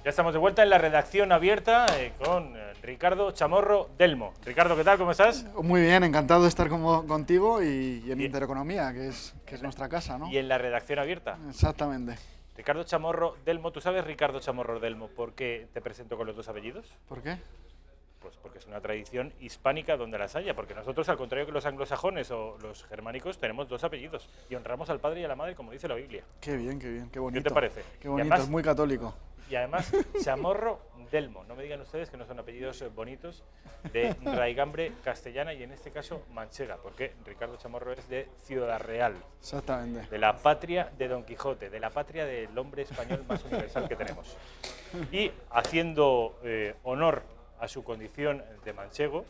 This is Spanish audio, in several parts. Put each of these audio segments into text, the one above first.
Ya estamos de vuelta en la redacción abierta con Ricardo Chamorro Delmo. Ricardo, ¿qué tal? ¿Cómo estás? Muy bien, encantado de estar contigo y en Intereconomía, que es nuestra casa, ¿no? Y en la redacción abierta. Exactamente. Ricardo Chamorro Delmo. ¿Tú sabes, Ricardo Chamorro Delmo, por qué te presento con los dos apellidos? ¿Por qué? Pues porque es una tradición hispánica donde las haya, porque nosotros, al contrario que los anglosajones o los germánicos, tenemos dos apellidos y honramos al padre y a la madre, como dice la Biblia. Qué bien, qué bonito. ¿Qué te parece? Qué bonito, además, es muy católico. Y además, Chamorro Delmo. No me digan ustedes que no son apellidos bonitos de raigambre castellana y en este caso manchega, porque Ricardo Chamorro es de Ciudad Real. Exactamente. De la patria de Don Quijote, de la patria del hombre español más universal que tenemos. Y haciendo honor a su condición de manchego,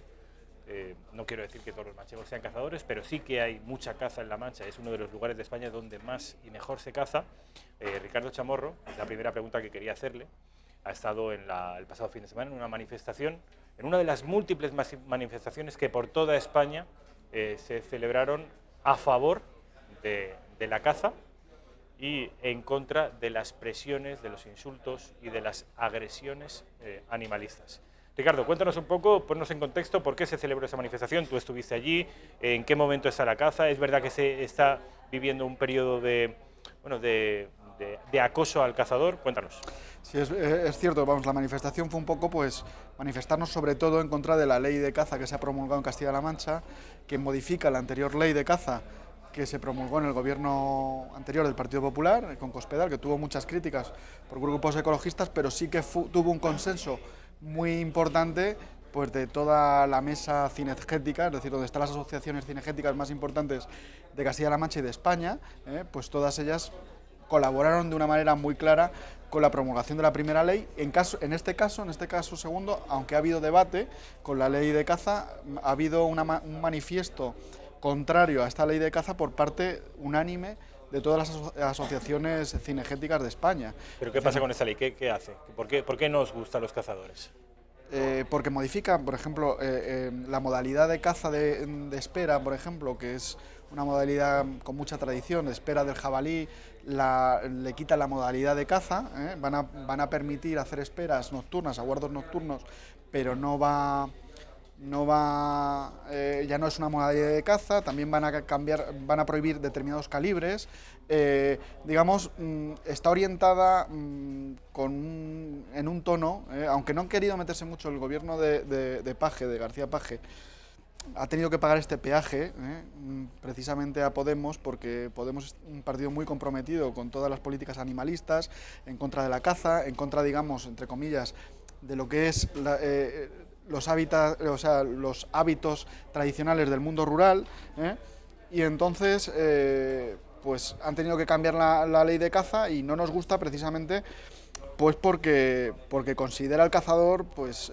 no quiero decir que todos los manchegos sean cazadores, pero sí que hay mucha caza en La Mancha, es uno de los lugares de España donde más y mejor se caza. Ricardo Chamorro, la primera pregunta que quería hacerle, ha estado el pasado fin de semana en una manifestación, en una de las múltiples manifestaciones que por toda España se celebraron a favor de la caza y en contra de las presiones, de los insultos y de las agresiones animalistas. Ricardo, cuéntanos un poco, ponnos en contexto por qué se celebró esa manifestación, tú estuviste allí, en qué momento está la caza, es verdad que se está viviendo un periodo de acoso al cazador, cuéntanos. Sí, es cierto, vamos, la manifestación fue un poco, pues, manifestarnos sobre todo en contra de la ley de caza que se ha promulgado en Castilla-La Mancha, que modifica la anterior ley de caza que se promulgó en el gobierno anterior del Partido Popular, con Cospedal, que tuvo muchas críticas por grupos ecologistas, pero sí que tuvo un consenso muy importante, pues, de toda la mesa cinegética, es decir, donde están las asociaciones cinegéticas más importantes de Castilla-La Mancha y de España, pues todas ellas colaboraron de una manera muy clara con la promulgación de la primera ley. En este caso segundo, aunque ha habido debate con la ley de caza, ha habido un manifiesto contrario a esta ley de caza por parte unánime de todas las asociaciones cinegéticas de España. ¿Pero qué pasa con esta ley? ¿Qué hace? ¿Por qué no os gustan los cazadores? Porque modifica, por ejemplo, la modalidad de caza de espera, por ejemplo, que es una modalidad con mucha tradición, de espera del jabalí, le quita la modalidad de caza, van a permitir hacer esperas nocturnas, aguardos nocturnos, pero ya no es una modalidad de caza, también van a prohibir determinados calibres, digamos, está orientada en un tono, aunque no han querido meterse mucho el gobierno de Paje, de García Paje, ha tenido que pagar este peaje precisamente a Podemos, porque Podemos es un partido muy comprometido con todas las políticas animalistas, en contra de la caza, en contra, digamos, entre comillas, de lo que es los hábitos tradicionales del mundo rural, y entonces pues han tenido que cambiar la ley de caza y no nos gusta precisamente pues porque considera al cazador, pues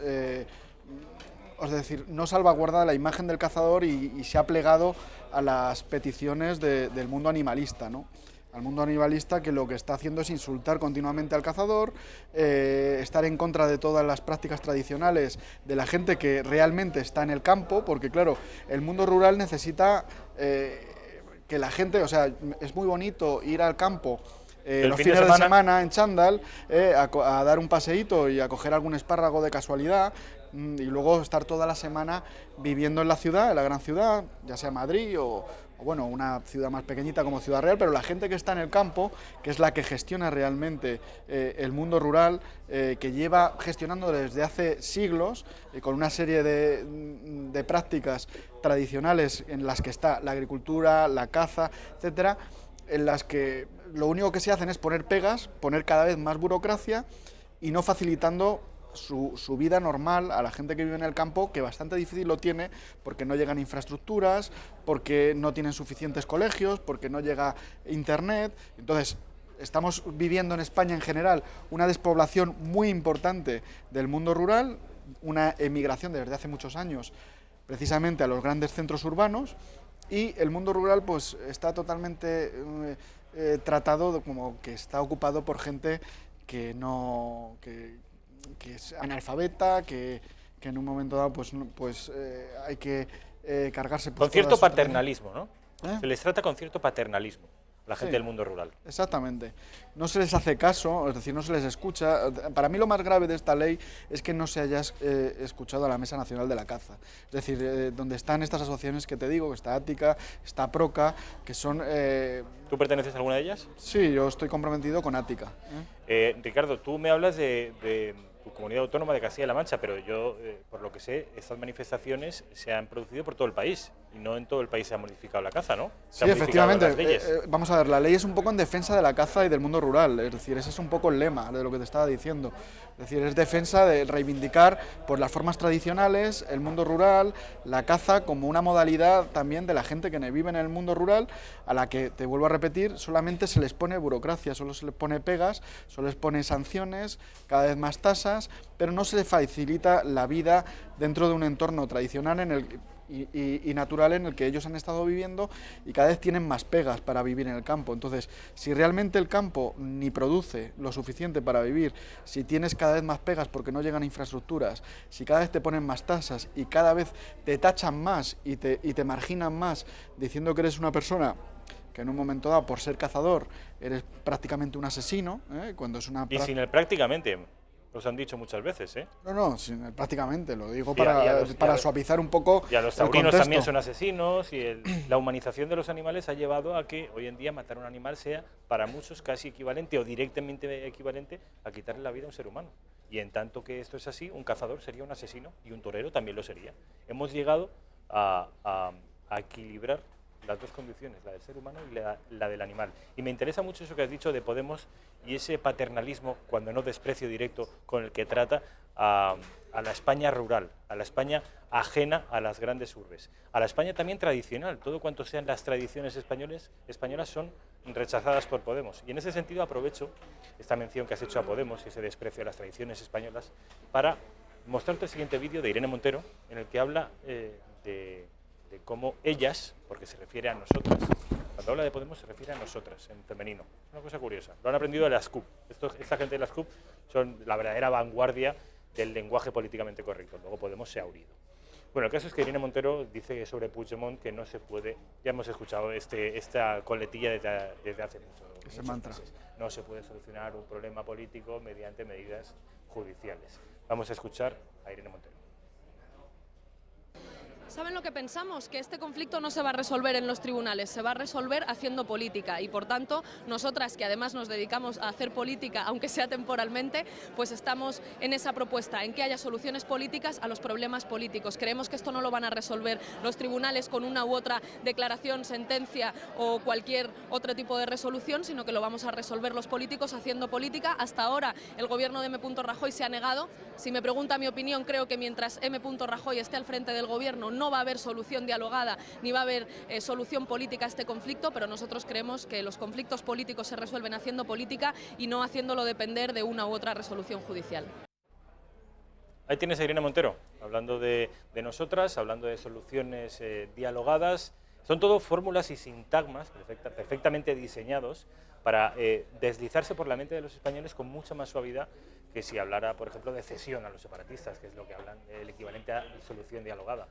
es decir, no salvaguarda la imagen del cazador y se ha plegado a las peticiones del mundo animalista, ¿no? Al mundo animalista, que lo que está haciendo es insultar continuamente al cazador, estar en contra de todas las prácticas tradicionales de la gente que realmente está en el campo, porque claro, el mundo rural necesita que la gente, o sea, es muy bonito ir al campo los fines de semana en chándal, a dar un paseíto y a coger algún espárrago de casualidad, y luego estar toda la semana viviendo en la ciudad, en la gran ciudad, ya sea Madrid o bueno, una ciudad más pequeñita como Ciudad Real, pero la gente que está en el campo, que es la que gestiona realmente el mundo rural, que lleva gestionando desde hace siglos, con una serie de prácticas tradicionales en las que está la agricultura, la caza, etcétera, en las que lo único que se hacen es poner pegas, poner cada vez más burocracia y no facilitando su vida normal a la gente que vive en el campo, que bastante difícil lo tiene porque no llegan infraestructuras, porque no tienen suficientes colegios, porque no llega internet. Entonces, estamos viviendo en España en general una despoblación muy importante del mundo rural, una emigración desde hace muchos años precisamente a los grandes centros urbanos, y el mundo rural pues está totalmente tratado como que está ocupado por gente que es analfabeta, que en un momento dado pues hay que cargarse... Con cierto paternalismo, ¿no? ¿Eh? Se les trata con cierto paternalismo. la gente Sí. del mundo rural. Exactamente. No se les hace caso, es decir, no se les escucha. Para mí lo más grave de esta ley es que no se haya escuchado a la Mesa Nacional de la Caza. Es decir, donde están estas asociaciones que te digo, que está Ática, está Proca, que son... ¿Tú perteneces a alguna de ellas? Sí, yo estoy comprometido con Ática. Ricardo, tú me hablas de tu comunidad autónoma de Castilla-La Mancha, pero yo, por lo que sé, estas manifestaciones se han producido por todo el país y no en todo el país se ha modificado la caza, ¿no? Se Sí, han modificado efectivamente. las leyes. Vamos a ver, la ley es un poco en defensa de la caza y del mundo rural. Es decir, ese es un poco el lema de lo que te estaba diciendo. Es decir, es defensa de reivindicar pues, las formas tradicionales, el mundo rural, la caza como una modalidad también de la gente que vive en el mundo rural, a la que, te vuelvo a repetir, solamente se les pone burocracia, solo se les pone pegas, solo les pone sanciones, cada vez más tasas, pero no se les facilita la vida dentro de un entorno tradicional y natural en el que ellos han estado viviendo y cada vez tienen más pegas para vivir en el campo. Entonces, si realmente el campo ni produce lo suficiente para vivir, si tienes cada vez más pegas porque no llegan infraestructuras, si cada vez te ponen más tasas y cada vez te tachan más y te marginan más diciendo que eres una persona que en un momento dado, por ser cazador, eres prácticamente un asesino, cuando es una... Y sin el prácticamente, los han dicho muchas veces, ¿eh? No, prácticamente, lo digo Sí, para suavizar un poco y a los el taurinos contexto. también son asesinos y la humanización de los animales ha llevado a que hoy en día matar a un animal sea para muchos casi equivalente o directamente equivalente a quitarle la vida a un ser humano. Y en tanto que esto es así, un cazador sería un asesino y un torero también lo sería. Hemos llegado a equilibrar las dos condiciones, la del ser humano y la del animal. Y me interesa mucho eso que has dicho de Podemos y ese paternalismo, cuando no desprecio directo, con el que trata a la España rural, a la España ajena a las grandes urbes, a la España también tradicional. Todo cuanto sean las tradiciones españolas son rechazadas por Podemos. Y en ese sentido aprovecho esta mención que has hecho a Podemos y ese desprecio a las tradiciones españolas para mostrarte el siguiente vídeo de Irene Montero, en el que habla de cómo ellas, porque se refiere a nosotras, cuando habla de Podemos se refiere a nosotras, en femenino. Es una cosa curiosa. Lo han aprendido de las CUP. Esta gente de las CUP son la verdadera vanguardia del lenguaje políticamente correcto. Luego Podemos se ha unido. Bueno, el caso es que Irene Montero dice sobre Puigdemont que no se puede, ya hemos escuchado esta coletilla desde hace muchos mantra. meses. No se puede solucionar un problema político mediante medidas judiciales. Vamos a escuchar a Irene Montero. ¿Saben lo que pensamos? Que este conflicto no se va a resolver en los tribunales, se va a resolver haciendo política y por tanto nosotras, que además nos dedicamos a hacer política, aunque sea temporalmente, pues estamos en esa propuesta, en que haya soluciones políticas a los problemas políticos. Creemos que esto no lo van a resolver los tribunales con una u otra declaración, sentencia o cualquier otro tipo de resolución, sino que lo vamos a resolver los políticos haciendo política. Hasta ahora el gobierno de M. Rajoy se ha negado. Si me pregunta mi opinión, creo que mientras M. Rajoy esté al frente del gobierno no va a haber solución dialogada ni va a haber solución política a este conflicto, pero nosotros creemos que los conflictos políticos se resuelven haciendo política y no haciéndolo depender de una u otra resolución judicial. Ahí tienes a Irene Montero, hablando de nosotras, hablando de soluciones dialogadas. Son todo fórmulas y sintagmas perfectamente diseñados para deslizarse por la mente de los españoles con mucha más suavidad que si hablara, por ejemplo, de cesión a los separatistas, que es lo que hablan, el equivalente a solución dialogada.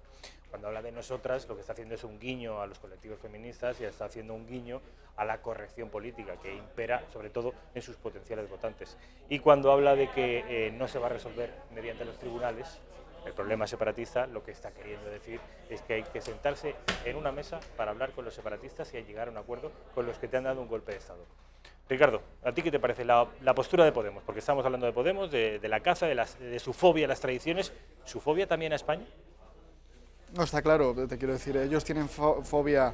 Cuando habla de nosotras, lo que está haciendo es un guiño a los colectivos feministas y está haciendo un guiño a la corrección política que impera, sobre todo, en sus potenciales votantes. Y cuando habla de que no se va a resolver mediante los tribunales el problema separatista, lo que está queriendo decir es que hay que sentarse en una mesa para hablar con los separatistas y llegar a un acuerdo con los que te han dado un golpe de Estado. Ricardo, ¿a ti qué te parece la postura de Podemos? Porque estamos hablando de Podemos, de la caza, de su fobia a las tradiciones. ¿Su fobia también a España? No, está claro, te quiero decir, ellos tienen fobia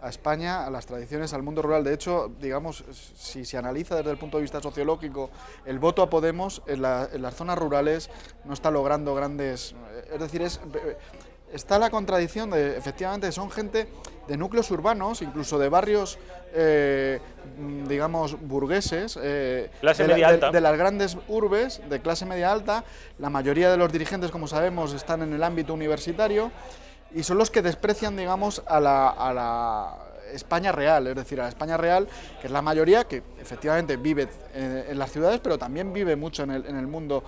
a España, a las tradiciones, al mundo rural. De hecho, digamos, si se analiza desde el punto de vista sociológico, el voto a Podemos en las zonas rurales no está logrando grandes... Es decir, está la contradicción de, efectivamente, son gente de núcleos urbanos, incluso de barrios, digamos, burgueses, clase media alta, de las grandes urbes, de clase media alta. La mayoría de los dirigentes, como sabemos, están en el ámbito universitario y son los que desprecian, digamos, a la España real, es decir, a la España real, que es la mayoría, que efectivamente vive en las ciudades, pero también vive mucho en el mundo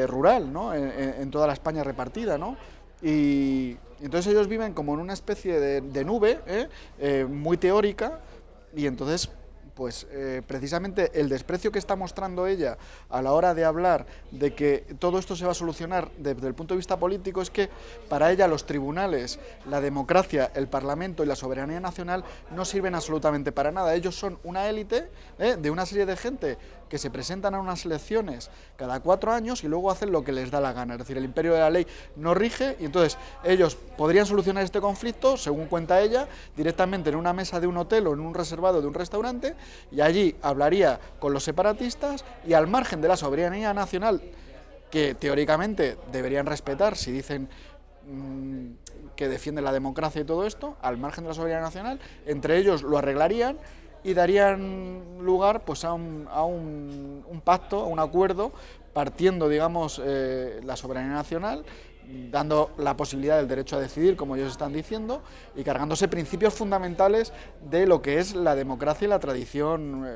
rural, ¿no? En toda la España repartida, ¿no? Y entonces ellos viven como en una especie de nube muy teórica, y entonces pues precisamente el desprecio que está mostrando ella a la hora de hablar de que todo esto se va a solucionar desde el punto de vista político es que para ella los tribunales, la democracia, el Parlamento y la soberanía nacional no sirven absolutamente para nada. Ellos son una élite de una serie de gente que se presentan a unas elecciones cada 4 años y luego hacen lo que les da la gana. Es decir, el imperio de la ley no rige y entonces ellos podrían solucionar este conflicto, según cuenta ella, directamente en una mesa de un hotel o en un reservado de un restaurante, y allí hablaría con los separatistas y al margen de la soberanía nacional, que teóricamente deberían respetar si dicen que defienden la democracia y todo esto, al margen de la soberanía nacional, entre ellos lo arreglarían y darían lugar pues a un pacto, a un acuerdo, partiendo, digamos, la soberanía nacional, dando la posibilidad del derecho a decidir, como ellos están diciendo, y cargándose principios fundamentales de lo que es la democracia y la tradición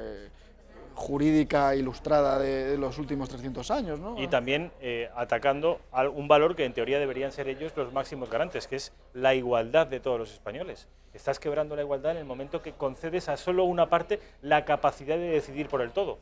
jurídica ilustrada de los últimos 300 años, ¿no? Y también atacando a un valor que en teoría deberían ser ellos los máximos garantes, que es la igualdad de todos los españoles. Estás quebrando la igualdad en el momento que concedes a solo una parte la capacidad de decidir por el todo,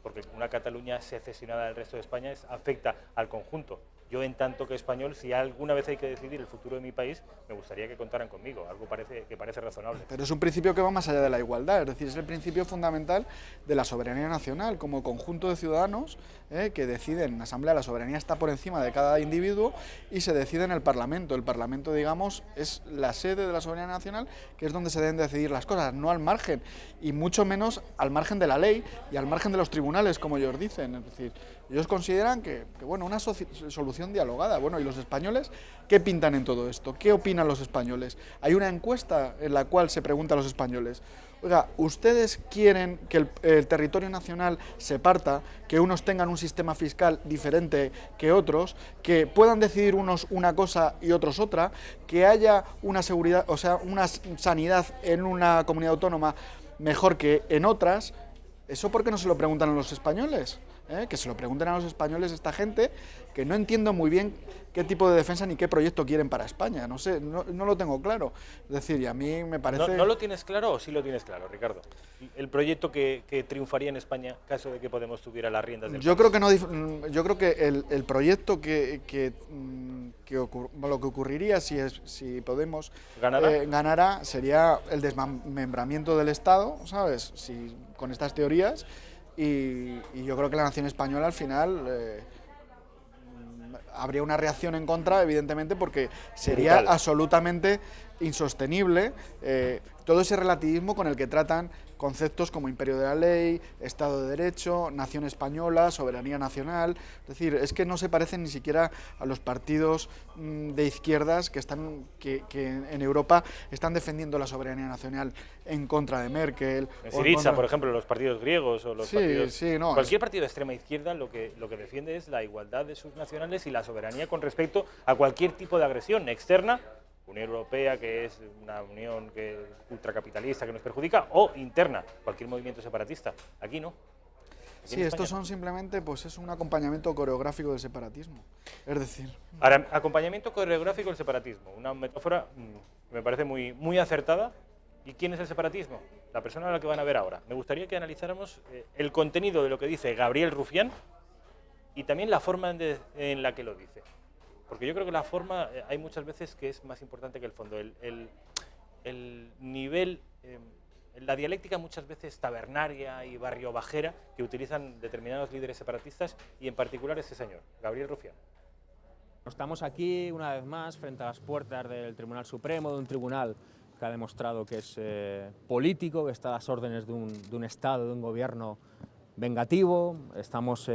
porque una Cataluña secesionada del resto de España afecta al conjunto. Yo, en tanto que español, si alguna vez hay que decidir el futuro de mi país, me gustaría que contaran conmigo, algo que parece razonable. Pero es un principio que va más allá de la igualdad, es decir, es el principio fundamental de la soberanía nacional, como conjunto de ciudadanos que deciden en asamblea. La soberanía está por encima de cada individuo y se decide en el Parlamento. El Parlamento, digamos, es la sede de la soberanía nacional, que es donde se deben decidir las cosas, no al margen, y mucho menos al margen de la ley y al margen de los tribunales, como ellos dicen. Es decir, ellos consideran que bueno, una solución dialogada. Bueno, ¿y los españoles qué pintan en todo esto? ¿Qué opinan los españoles? Hay una encuesta en la cual se pregunta a los españoles: oiga, ¿ustedes quieren que el territorio nacional se parta, que unos tengan un sistema fiscal diferente que otros, que puedan decidir unos una cosa y otros otra, que haya una seguridad, o sea, una sanidad en una comunidad autónoma mejor que en otras? ¿Eso por qué no se lo preguntan a los españoles? Que se lo pregunten a los españoles esta gente, que no entiendo muy bien qué tipo de defensa ni qué proyecto quieren para España. No sé, no lo tengo claro. Es decir, y a mí me parece... ¿No lo tienes claro o sí lo tienes claro, Ricardo? El proyecto que triunfaría en España caso de que Podemos tuviera las riendas del país. Creo que no. Yo creo que el proyecto lo que ocurriría si Podemos ganara sería el desmembramiento del Estado, ¿sabes? Con estas teorías. Y yo creo que la nación española al final habría una reacción en contra, evidentemente, porque sería brutal, absolutamente insostenible todo ese relativismo con el que tratan conceptos como imperio de la ley, Estado de Derecho, nación española, soberanía nacional. Es decir, es que no se parecen ni siquiera a los partidos de izquierdas que en Europa están defendiendo la soberanía nacional en contra de Merkel. Syriza, por ejemplo, los partidos griegos o los partidos... Cualquier partido de extrema izquierda lo que defiende es la igualdad de sus nacionales y la soberanía con respecto a cualquier tipo de agresión externa, Unión Europea, que es una unión ultracapitalista que nos perjudica, o interna, cualquier movimiento separatista. Aquí no. Sí, estos son simplemente, pues es un acompañamiento coreográfico del separatismo. Es decir... Ahora, acompañamiento coreográfico del separatismo, una metáfora que me parece muy, muy acertada. ¿Y quién es el separatismo? La persona a la que van a ver ahora. Me gustaría que analizáramos el contenido de lo que dice Gabriel Rufián y también la forma en la que lo dice. Porque yo creo que la forma hay muchas veces que es más importante que el fondo. El nivel, la dialéctica muchas veces tabernaria y barrio bajera que utilizan determinados líderes separatistas y en particular ese señor, Gabriel Rufián. Estamos aquí una vez más frente a las puertas del Tribunal Supremo, de un tribunal que ha demostrado que es político, que está a las órdenes de un Estado, de un gobierno vengativo. Estamos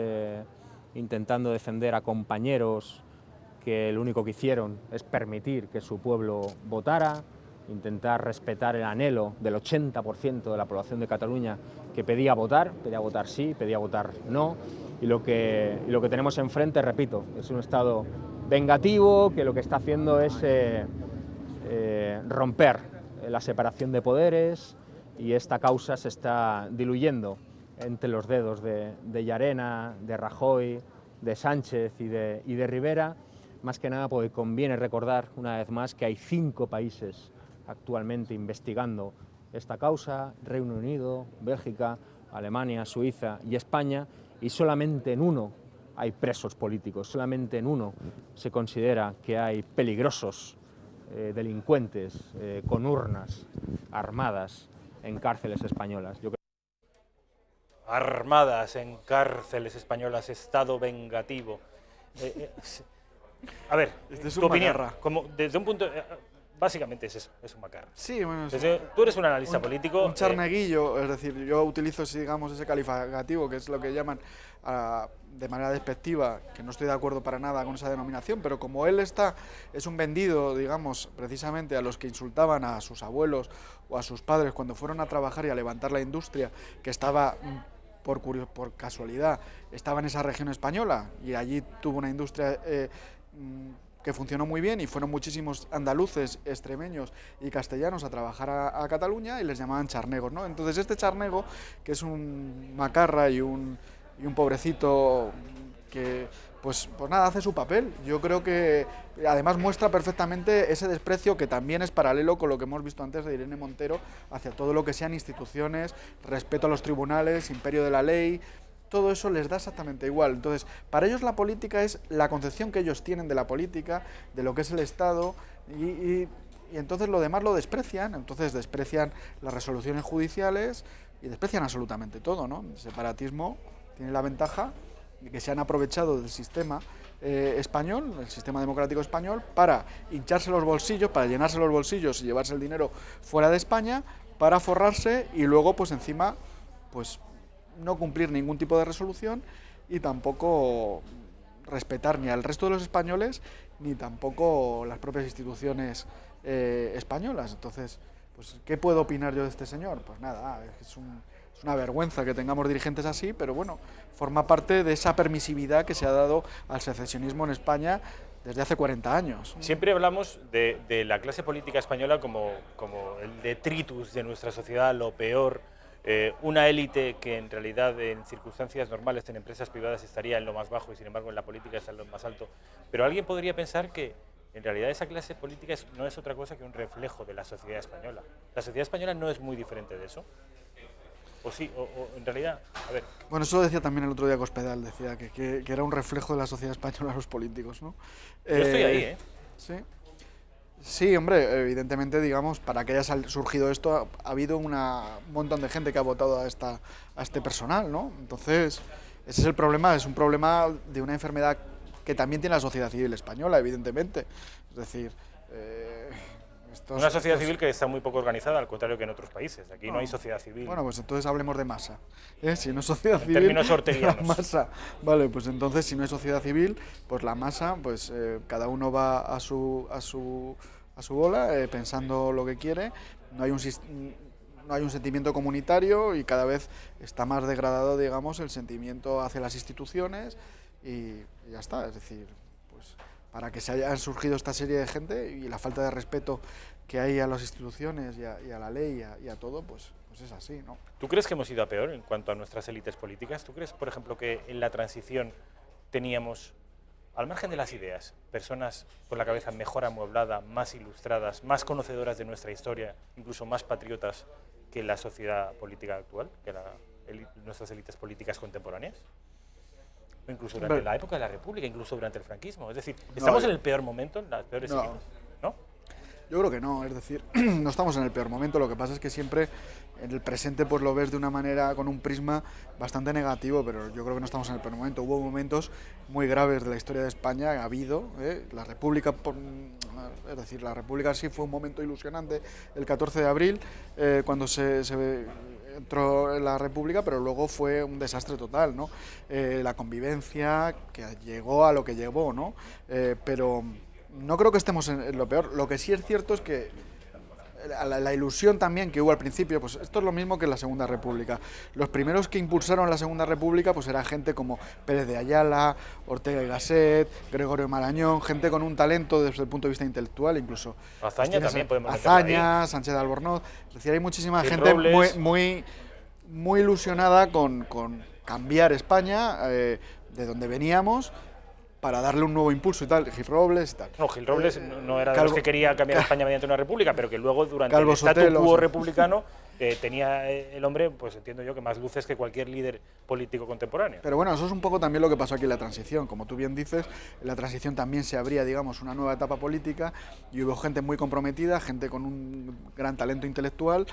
intentando defender a compañeros que lo único que hicieron es permitir que su pueblo votara, intentar respetar el anhelo del 80% de la población de Cataluña que pedía votar sí, pedía votar no, y lo que tenemos enfrente, repito, es un Estado vengativo que lo que está haciendo es romper la separación de poderes, y esta causa se está diluyendo entre los dedos de Llarena, de Rajoy, de Sánchez y de Rivera. Más que nada porque conviene recordar una vez más que hay 5 países actualmente investigando esta causa, Reino Unido, Bélgica, Alemania, Suiza y España, y solamente en uno hay presos políticos, solamente en uno se considera que hay peligrosos delincuentes con urnas armadas en cárceles españolas. Armadas en cárceles españolas, Estado vengativo. A ver, Es tu un opinión, macarra. como desde un punto... básicamente es eso, es un macarra. Sí, bueno, Tú eres un analista político. un charneguillo, es decir, yo utilizo, digamos, ese calificativo, que es lo que llaman de manera despectiva, que no estoy de acuerdo para nada con esa denominación, pero como él es un vendido, digamos, precisamente a los que insultaban a sus abuelos o a sus padres cuando fueron a trabajar y a levantar la industria, que estaba, por casualidad, estaba en esa región española, y allí tuvo una industria que funcionó muy bien, y fueron muchísimos andaluces, extremeños y castellanos a trabajar a Cataluña, y les llamaban charnegos, ¿no? Entonces este charnego, que es un macarra y un pobrecito que pues nada, hace su papel. Yo creo que además muestra perfectamente ese desprecio que también es paralelo con lo que hemos visto antes de Irene Montero hacia todo lo que sean instituciones, respeto a los tribunales, imperio de la ley. Todo eso les da exactamente igual. Entonces, para ellos la política es la concepción que ellos tienen de la política, de lo que es el Estado, y entonces lo demás lo desprecian. Entonces desprecian las resoluciones judiciales y desprecian absolutamente todo, ¿no? El separatismo tiene la ventaja de que se han aprovechado del sistema español, el sistema democrático español, para hincharse los bolsillos, para llenarse los bolsillos y llevarse el dinero fuera de España, para forrarse y luego, pues encima, pues no cumplir ningún tipo de resolución y tampoco respetar ni al resto de los españoles ni tampoco las propias instituciones españolas. Entonces, pues, ¿qué puedo opinar yo de este señor? Pues nada, es una vergüenza que tengamos dirigentes así, pero bueno, forma parte de esa permisividad que se ha dado al secesionismo en España desde hace 40 años. Siempre hablamos de la clase política española como el detritus de nuestra sociedad, lo peor. Una élite que en realidad en circunstancias normales en empresas privadas estaría en lo más bajo y sin embargo en la política está en lo más alto. Pero alguien podría pensar que en realidad esa clase política no es otra cosa que un reflejo de la sociedad española. ¿La sociedad española no es muy diferente de eso? ¿O sí? ¿O en realidad? A ver. Bueno, eso lo decía también el otro día Cospedal, decía que era un reflejo de la sociedad española los políticos, ¿no? Yo estoy ahí, ¿eh? Sí. Sí, hombre, evidentemente, digamos, para que haya surgido esto, ha habido un montón de gente que ha votado a este personal, ¿no? Entonces, ese es el problema, es un problema de una enfermedad que también tiene la sociedad civil española, evidentemente. Es decir, una sociedad civil que está muy poco organizada, al contrario que en otros países. Aquí no hay sociedad civil. Bueno, pues entonces hablemos de masa. Si no es sociedad civil, términos orteguianos. La masa. Vale, pues entonces si no hay sociedad civil, pues la masa, pues cada uno va a su bola, pensando lo que quiere. No hay un sentimiento comunitario y cada vez está más degradado, digamos, el sentimiento hacia las instituciones y ya está. Es decir, pues para que se haya surgido esta serie de gente y la falta de respeto que hay a las instituciones y a la ley y a todo, pues es así, ¿no? ¿Tú crees que hemos ido a peor en cuanto a nuestras élites políticas? ¿Tú crees, por ejemplo, que en la transición teníamos, al margen de las ideas, personas con la cabeza mejor amueblada, más ilustradas, más conocedoras de nuestra historia, incluso más patriotas que la sociedad política actual, que nuestras élites políticas contemporáneas? O incluso durante la época de la República, incluso durante el franquismo. Es decir, ¿estamos en el peor momento, en las peores élites? ¿No? Yo creo que no, es decir, no estamos en el peor momento, lo que pasa es que siempre en el presente pues lo ves de una manera, con un prisma bastante negativo, pero yo creo que no estamos en el peor momento. Hubo momentos muy graves de la historia de España, ha habido, la República, es decir, la República sí fue un momento ilusionante, el 14 de abril, cuando se entró en la República, pero luego fue un desastre total, ¿no? La convivencia, que llegó a lo que llegó, ¿no? Pero no creo que estemos en lo peor. Lo que sí es cierto es que la ilusión también que hubo al principio, pues esto es lo mismo que en la Segunda República. Los primeros que impulsaron la Segunda República pues era gente como Pérez de Ayala, Ortega y Gasset, Gregorio Marañón, gente con un talento desde el punto de vista intelectual, incluso Azaña también podemos Azaña, Sánchez de Albornoz. Es decir, hay muchísima gente muy ilusionada con cambiar España de donde veníamos, para darle un nuevo impulso y tal, Gil Robles y tal. No, Gil Robles no era de los que quería cambiar España mediante una república, pero que luego durante el statu quo republicano tenía el hombre, pues entiendo yo que más luces que cualquier líder político contemporáneo. Pero bueno, eso es un poco también lo que pasó aquí en la transición. Como tú bien dices, en la transición también se abría, digamos, una nueva etapa política y hubo gente muy comprometida, gente con un gran talento intelectual,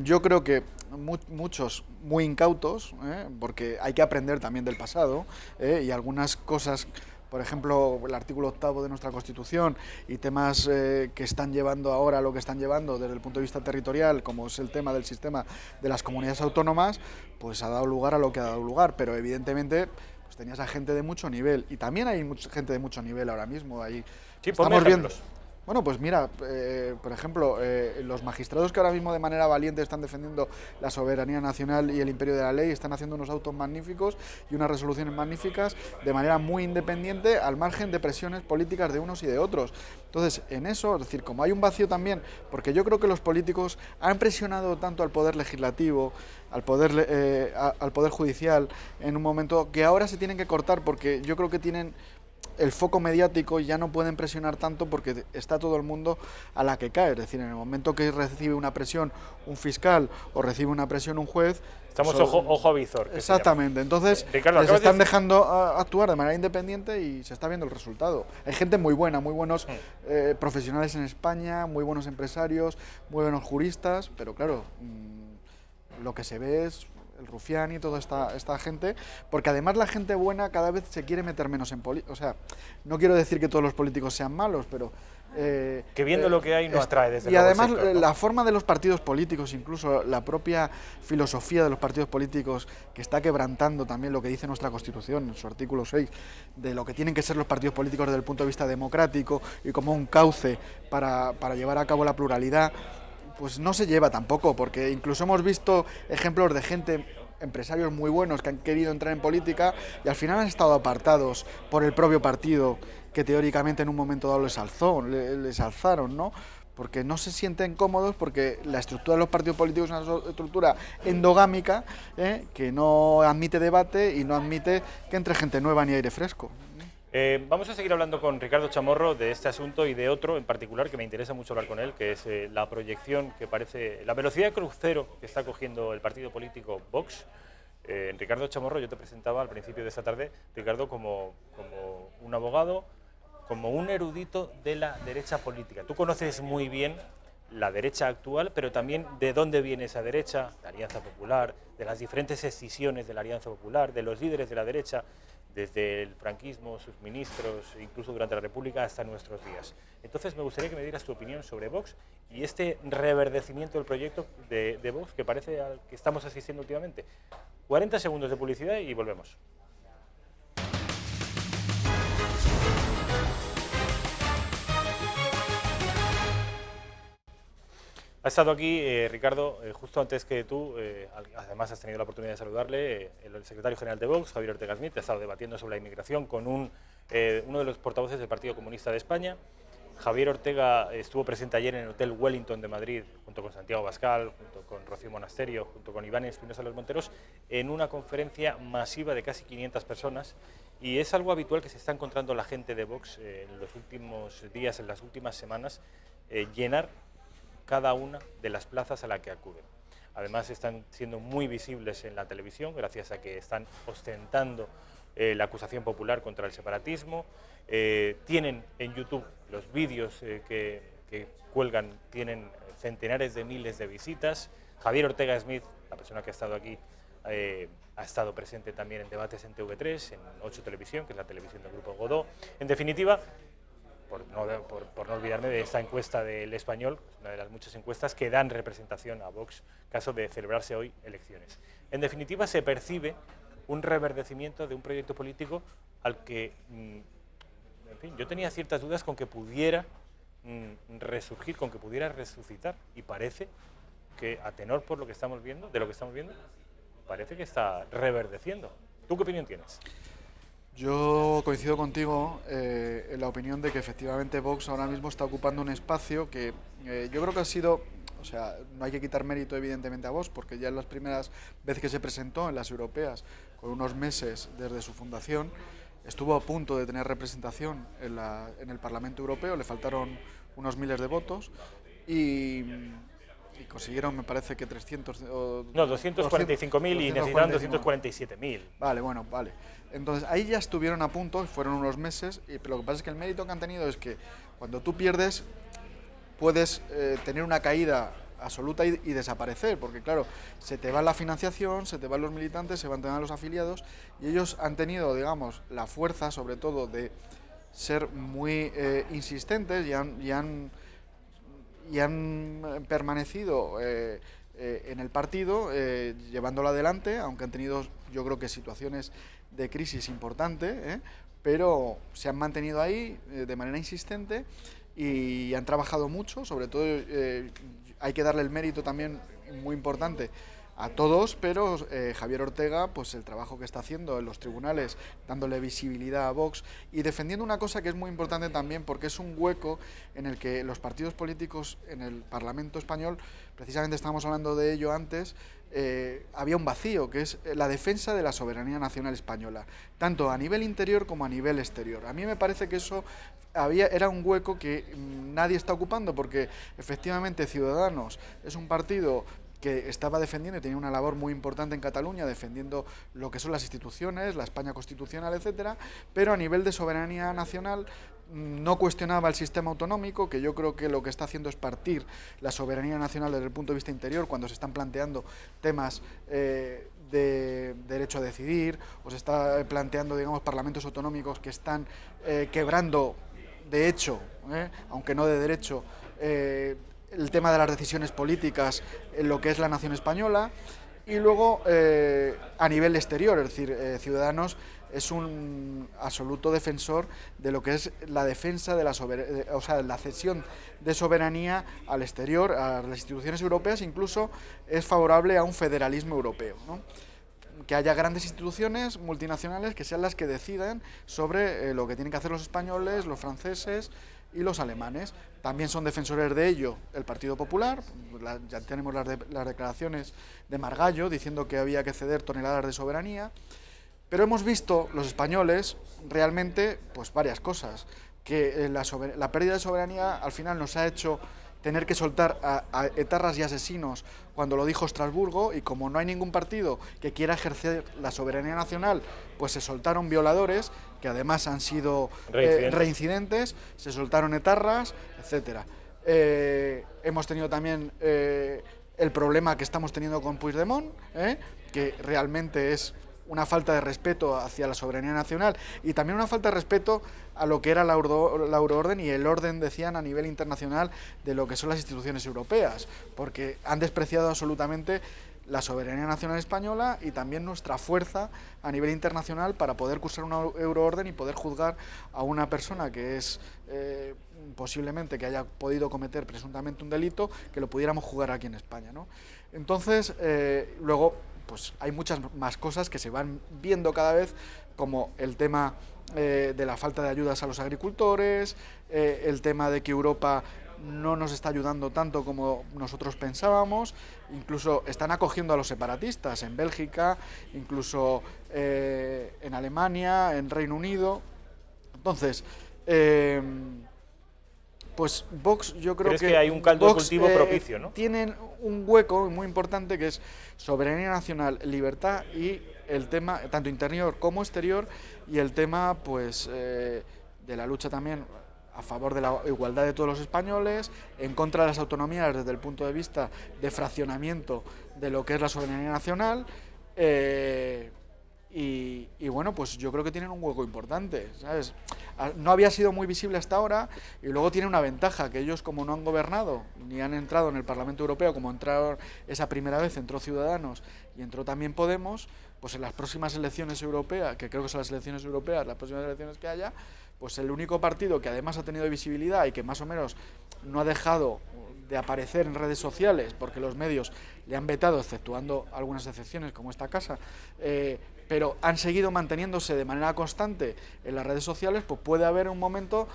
yo creo que muchos muy incautos, porque hay que aprender también del pasado, y algunas cosas. Por ejemplo, el artículo 8º de nuestra Constitución y temas que están llevando ahora lo que están llevando desde el punto de vista territorial, como es el tema del sistema de las comunidades autónomas, pues ha dado lugar a lo que ha dado lugar, pero evidentemente pues tenías a gente de mucho nivel y también hay mucha gente de mucho nivel ahora mismo. Ahí sí, ponme ejemplos. Bueno, pues mira, por ejemplo, los magistrados que ahora mismo de manera valiente están defendiendo la soberanía nacional y el imperio de la ley están haciendo unos autos magníficos y unas resoluciones magníficas de manera muy independiente al margen de presiones políticas de unos y de otros. Entonces, en eso, es decir, como hay un vacío también, porque yo creo que los políticos han presionado tanto al poder legislativo, al poder judicial, en un momento que ahora se tienen que cortar porque yo creo que tienen el foco mediático y ya no pueden presionar tanto porque está todo el mundo a la que cae. Es decir, en el momento que recibe una presión un fiscal o recibe una presión un juez... Estamos ojo a visor. Exactamente. Entonces, Ricardo, les están dejando actuar de manera independiente y se está viendo el resultado. Hay gente muy buena, muy buenos profesionales en España, muy buenos empresarios, muy buenos juristas, pero claro, lo que se ve es el Rufián y toda esta gente, porque además la gente buena cada vez se quiere meter menos en política. O sea, no quiero decir que todos los políticos sean malos, pero... que viendo lo que hay no atrae desde y luego además el sector, ¿no? La forma de los partidos políticos, incluso la propia filosofía de los partidos políticos, que está quebrantando también lo que dice nuestra Constitución en su artículo 6, de lo que tienen que ser los partidos políticos desde el punto de vista democrático y como un cauce para llevar a cabo la pluralidad, pues no se lleva tampoco, porque incluso hemos visto ejemplos de gente, empresarios muy buenos que han querido entrar en política y al final han estado apartados por el propio partido que teóricamente en un momento dado les alzaron, ¿no? Porque no se sienten cómodos porque la estructura de los partidos políticos es una estructura endogámica, que no admite debate y no admite que entre gente nueva ni aire fresco. Vamos a seguir hablando con Ricardo Chamorro de este asunto y de otro en particular que me interesa mucho hablar con él, que es la proyección que parece, la velocidad de crucero que está cogiendo el partido político Vox. Ricardo Chamorro, yo te presentaba al principio de esta tarde, Ricardo, como un abogado, como un erudito de la derecha política. Tú conoces muy bien la derecha actual, pero también de dónde viene esa derecha, la Alianza Popular, de las diferentes escisiones de la Alianza Popular, de los líderes de la derecha, desde el franquismo, sus ministros, incluso durante la República hasta nuestros días. Entonces me gustaría que me dieras tu opinión sobre Vox y este reverdecimiento del proyecto de Vox que parece al que estamos asistiendo últimamente. 40 segundos de publicidad y volvemos. Ha estado aquí Ricardo, justo antes que tú, además has tenido la oportunidad de saludarle, el secretario general de Vox, Javier Ortega Smith, ha estado debatiendo sobre la inmigración con uno de los portavoces del Partido Comunista de España. Javier Ortega estuvo presente ayer en el Hotel Wellington de Madrid, junto con Santiago Abascal, junto con Rocío Monasterio, junto con Iván Espinosa Los Monteros, en una conferencia masiva de casi 500 personas. Y es algo habitual que se está encontrando la gente de Vox en los últimos días, en las últimas semanas, llenar cada una de las plazas a la que acuden. Además están siendo muy visibles en la televisión gracias a que están ostentando la acusación popular contra el separatismo. Tienen en YouTube los vídeos que cuelgan, tienen centenares de miles de visitas. Javier Ortega Smith, la persona que ha estado aquí, ha estado presente también en debates en TV3, en 8 Televisión, que es la televisión del Grupo Godó. En definitiva, por no olvidarme de esta encuesta del Español, una de las muchas encuestas que dan representación a Vox, caso de celebrarse hoy elecciones. En definitiva, se percibe un reverdecimiento de un proyecto político al que, en fin, yo tenía ciertas dudas con que pudiera resurgir, con que pudiera resucitar, y parece que, a tenor por lo que estamos viendo, parece que está reverdeciendo. ¿Tú qué opinión tienes? Yo coincido contigo en la opinión de que efectivamente Vox ahora mismo está ocupando un espacio que yo creo que ha sido, o sea, no hay que quitar mérito evidentemente a Vox, porque ya en las primeras veces que se presentó en las europeas, con unos meses desde su fundación, estuvo a punto de tener representación en el Parlamento Europeo, le faltaron unos miles de votos y y consiguieron, me parece que 300... No, 245.000 y necesitaban 247.000. Vale, bueno, vale. Entonces ahí ya estuvieron a punto, fueron unos meses, pero lo que pasa es que el mérito que han tenido es que cuando tú pierdes puedes tener una caída absoluta y desaparecer, porque claro, se te va la financiación, se te van los militantes, se van los afiliados, y ellos han tenido, digamos, la fuerza sobre todo de ser muy insistentes y han permanecido en el partido, llevándolo adelante, aunque han tenido, yo creo que situaciones de crisis importante, pero se han mantenido ahí de manera insistente y han trabajado mucho. Sobre todo hay que darle el mérito también muy importante a todos, pero Javier Ortega, pues el trabajo que está haciendo en los tribunales, dándole visibilidad a Vox y defendiendo una cosa que es muy importante también, porque es un hueco en el que los partidos políticos en el Parlamento español, precisamente estábamos hablando de ello antes, había un vacío, que es la defensa de la soberanía nacional española, tanto a nivel interior como a nivel exterior. A mí me parece que eso era un hueco que nadie está ocupando, porque efectivamente Ciudadanos es un partido que estaba defendiendo y tenía una labor muy importante en Cataluña, defendiendo lo que son las instituciones, la España constitucional, etcétera, pero a nivel de soberanía nacional no cuestionaba el sistema autonómico, que yo creo que lo que está haciendo es partir la soberanía nacional desde el punto de vista interior, cuando se están planteando temas de derecho a decidir, o se está planteando, digamos, parlamentos autonómicos que están quebrando de hecho, aunque no de derecho, el tema de las decisiones políticas en lo que es la nación española. Y luego a nivel exterior, es decir, Ciudadanos es un absoluto defensor de lo que es la defensa de la cesión de soberanía al exterior, a las instituciones europeas. Incluso es favorable a un federalismo europeo, ¿no? Que haya grandes instituciones multinacionales que sean las que decidan sobre lo que tienen que hacer los españoles, los franceses y los alemanes. También son defensores de ello el Partido Popular. Ya tenemos las declaraciones de Margallo diciendo que había que ceder toneladas de soberanía, pero hemos visto los españoles realmente pues varias cosas, que la pérdida de soberanía al final nos ha hecho tener que soltar a etarras y asesinos cuando lo dijo Estrasburgo, y como no hay ningún partido que quiera ejercer la soberanía nacional, pues se soltaron violadores, que además han sido reincidentes, se soltaron etarras, etcétera. Hemos tenido también el problema que estamos teniendo con Puigdemont, que realmente es una falta de respeto hacia la soberanía nacional y también una falta de respeto a lo que era la euroorden y el orden, decían, a nivel internacional de lo que son las instituciones europeas, porque han despreciado absolutamente la soberanía nacional española y también nuestra fuerza a nivel internacional para poder cursar una euroorden y poder juzgar a una persona que es posiblemente que haya podido cometer presuntamente un delito, que lo pudiéramos juzgar aquí en España, ¿no? Entonces, luego pues hay muchas más cosas que se van viendo cada vez, como el tema de la falta de ayudas a los agricultores, el tema de que Europa no nos está ayudando tanto como nosotros pensábamos, incluso están acogiendo a los separatistas en Bélgica, incluso en Alemania, en Reino Unido. Entonces, pues Vox, yo creo que hay un caldo de cultivo propicio, ¿no? Tienen un hueco muy importante que es soberanía nacional, libertad y el tema tanto interior como exterior, y el tema pues de la lucha también a favor de la igualdad de todos los españoles, en contra de las autonomías desde el punto de vista de fraccionamiento de lo que es la soberanía nacional. Y bueno, pues yo creo que tienen un hueco importante, ¿sabes? No había sido muy visible hasta ahora, y luego tiene una ventaja, que ellos, como no han gobernado ni han entrado en el Parlamento Europeo, como entraron esa primera vez, entró Ciudadanos y entró también Podemos, pues en las próximas elecciones europeas, que creo que son las elecciones europeas, las próximas elecciones que haya, pues el único partido que además ha tenido visibilidad y que más o menos no ha dejado de aparecer en redes sociales, porque los medios le han vetado, exceptuando algunas excepciones como esta casa, pero han seguido manteniéndose de manera constante en las redes sociales, pues puede haber un momento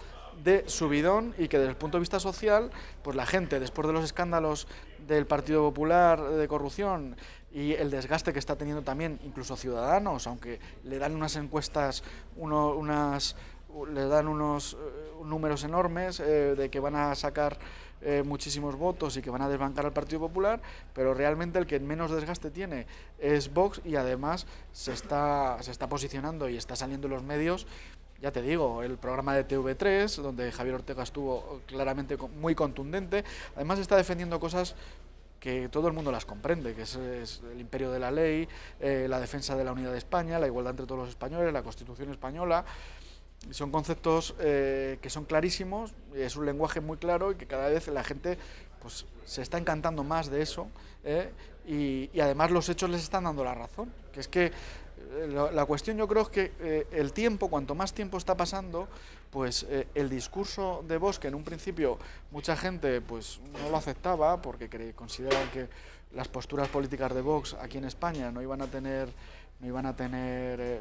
de subidón, y que desde el punto de vista social, pues la gente, después de los escándalos del Partido Popular de corrupción y el desgaste que está teniendo también incluso Ciudadanos, aunque le dan unas encuestas, le dan unos números enormes de que van a sacar muchísimos votos y que van a desbancar al Partido Popular, pero realmente el que menos desgaste tiene es Vox, y además se está posicionando y está saliendo en los medios. Ya te digo, el programa de TV3, donde Javier Ortega estuvo claramente muy contundente, además está defendiendo cosas que todo el mundo las comprende, que es el imperio de la ley, la defensa de la unidad de España, la igualdad entre todos los españoles, la Constitución española. Son conceptos que son clarísimos, es un lenguaje muy claro y que cada vez la gente pues se está encantando más de eso, y además los hechos les están dando la razón, que es que la cuestión yo creo es que el tiempo, cuanto más tiempo está pasando, pues el discurso de Vox, que en un principio mucha gente pues no lo aceptaba porque consideraban que las posturas políticas de Vox aquí en España no iban a tener,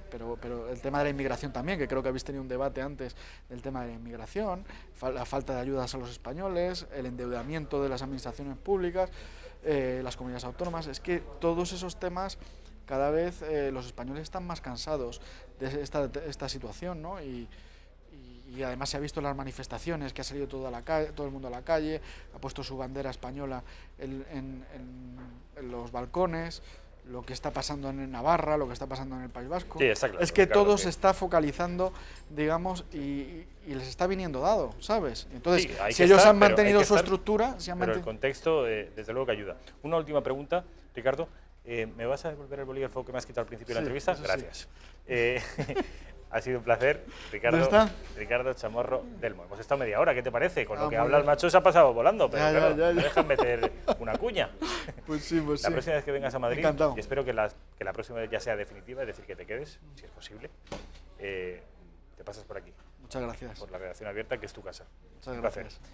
pero el tema de la inmigración también, que creo que habéis tenido un debate antes del tema de la inmigración, la falta de ayudas a los españoles, el endeudamiento de las administraciones públicas, las comunidades autónomas, es que todos esos temas cada vez los españoles están más cansados de esta situación, ¿no? Y además se ha visto en las manifestaciones que ha salido todo el mundo a la calle, ha puesto su bandera española en los balcones, lo que está pasando en Navarra, lo que está pasando en el País Vasco. Sí, está claro, es que claro, todo sí. se está focalizando, digamos, y les está viniendo dado, ¿sabes? Entonces, Sí, hay si que ellos estar, han pero mantenido hay que su estar, estructura, pero el contexto, desde luego que ayuda. Una última pregunta, Ricardo. ¿Me vas a devolver el bolígrafo que me has quitado al principio de la entrevista? Gracias. Ha sido un placer, Ricardo Chamorro Delmo. Hemos estado media hora, ¿qué te parece? Con lo que habla el macho se ha pasado volando, pero claro, me dejan meter una cuña. Pues sí, pues la próxima vez que vengas a Madrid, encantado. y espero que la próxima vez ya sea definitiva, es decir, que te quedes, si es posible, te pasas por aquí. Muchas gracias. Por la redacción abierta, que es tu casa. Muchas Un placer. gracias.